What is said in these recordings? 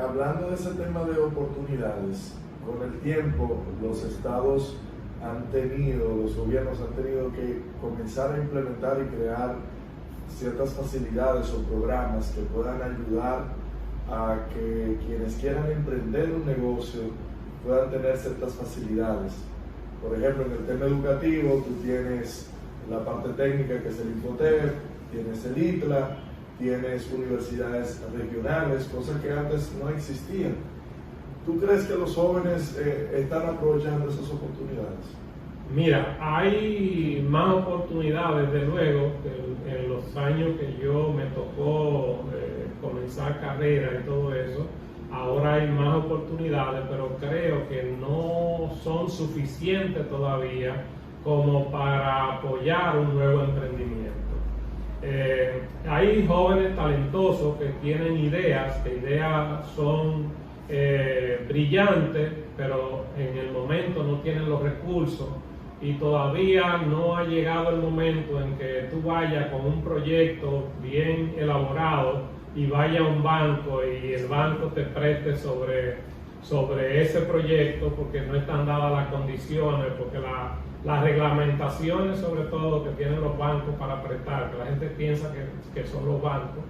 Hablando de ese tema de oportunidades, con el tiempo los estados han tenido, los gobiernos han tenido que comenzar a implementar y crear ciertas facilidades o programas que puedan ayudar a que quienes quieran emprender un negocio puedan tener ciertas facilidades. Por ejemplo, en el tema educativo, tú tienes la parte técnica, que es el Infotep, tienes el ITLA, tienes universidades regionales, cosas que antes no existían. ¿Tú crees que los jóvenes están aprovechando esas oportunidades? Mira, hay más oportunidades, desde luego, en los años que yo me tocó comenzar carrera y todo eso. Ahora hay más oportunidades, pero creo que no son suficientes todavía como para apoyar un nuevo emprendimiento. Hay jóvenes talentosos que tienen ideas, que ideas son brillantes, pero en el momento no tienen los recursos y todavía no ha llegado el momento en que tú vayas con un proyecto bien elaborado y vaya a un banco y el banco te preste sobre ese proyecto, porque no están dadas las condiciones, porque las reglamentaciones sobre todo que tienen los bancos para prestar, que la gente piensa que son los bancos,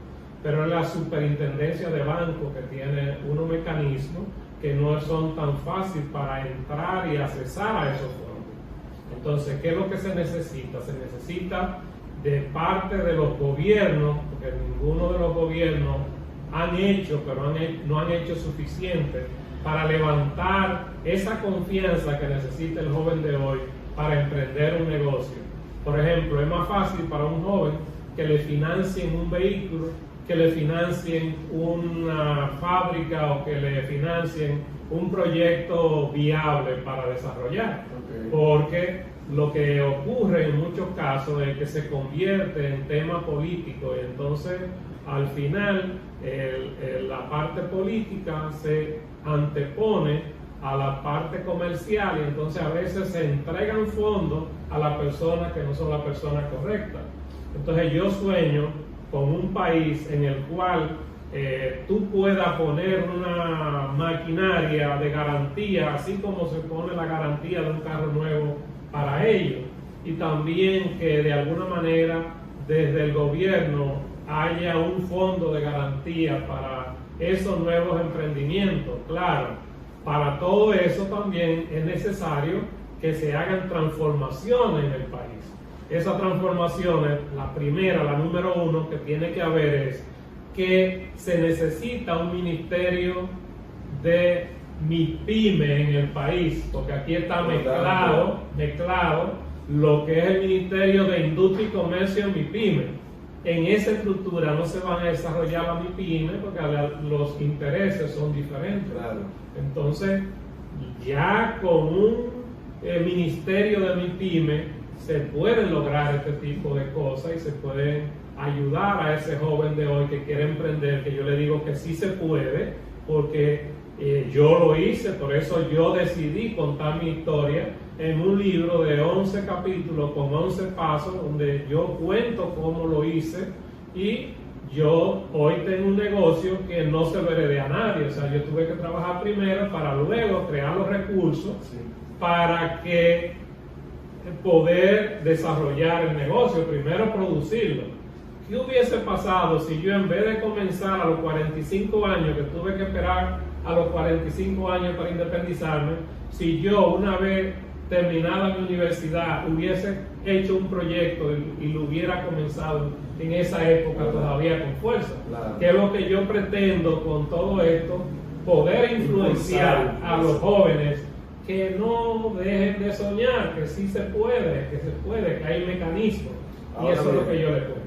pero es la superintendencia de bancos que tiene unos mecanismos que no son tan fáciles para entrar y accesar a esos fondos. Entonces, ¿qué es lo que se necesita? Se necesita de parte de los gobiernos, porque ninguno de los gobiernos han hecho, pero no han hecho suficiente para levantar esa confianza que necesita el joven de hoy para emprender un negocio. Por ejemplo, es más fácil para un joven que le financien un vehículo, que le financien una fábrica o que le financien un proyecto viable para desarrollar. Porque lo que ocurre en muchos casos es que se convierte en tema político y entonces al final la parte política se antepone a la parte comercial y entonces a veces se entregan fondos a las personas que no son las personas correctas. Entonces yo sueño con un país en el cual tú puedas poner una maquinaria de garantía, así como se pone la garantía de un carro nuevo para ellos, y también que de alguna manera desde el gobierno haya un fondo de garantía para esos nuevos emprendimientos. Claro, para todo eso también es necesario que se hagan transformaciones en el país. Esas transformaciones, la primera, la número uno que tiene que haber es que se necesita un ministerio de MIPYME en el país, porque aquí está mezclado lo que es el Ministerio de Industria y Comercio MIPYME. En esa estructura no se van a desarrollar las MIPYME porque los intereses son diferentes. Claro. Entonces, ya con un ministerio de MIPYME se pueden lograr este tipo de cosas y se pueden ayudar a ese joven de hoy que quiere emprender, que yo le digo que sí se puede, porque yo lo hice, por eso yo decidí contar mi historia en un libro de 11 capítulos con 11 pasos, donde yo cuento cómo lo hice y yo hoy tengo un negocio que no se lo heredé a nadie. O sea, yo tuve que trabajar primero para luego crear los recursos para que poder desarrollar el negocio, primero producirlo. ¿Qué hubiese pasado si yo, en vez de comenzar a los 45 años, que tuve que esperar a los 45 años para independizarme, si yo, una vez terminada mi universidad, hubiese hecho un proyecto y lo hubiera comenzado en esa época todavía con fuerza? Claro. Que es lo que yo pretendo con todo esto, poder influenciar a los jóvenes que no dejen de soñar, que sí se puede, que hay mecanismos. Y eso es lo que yo les pongo.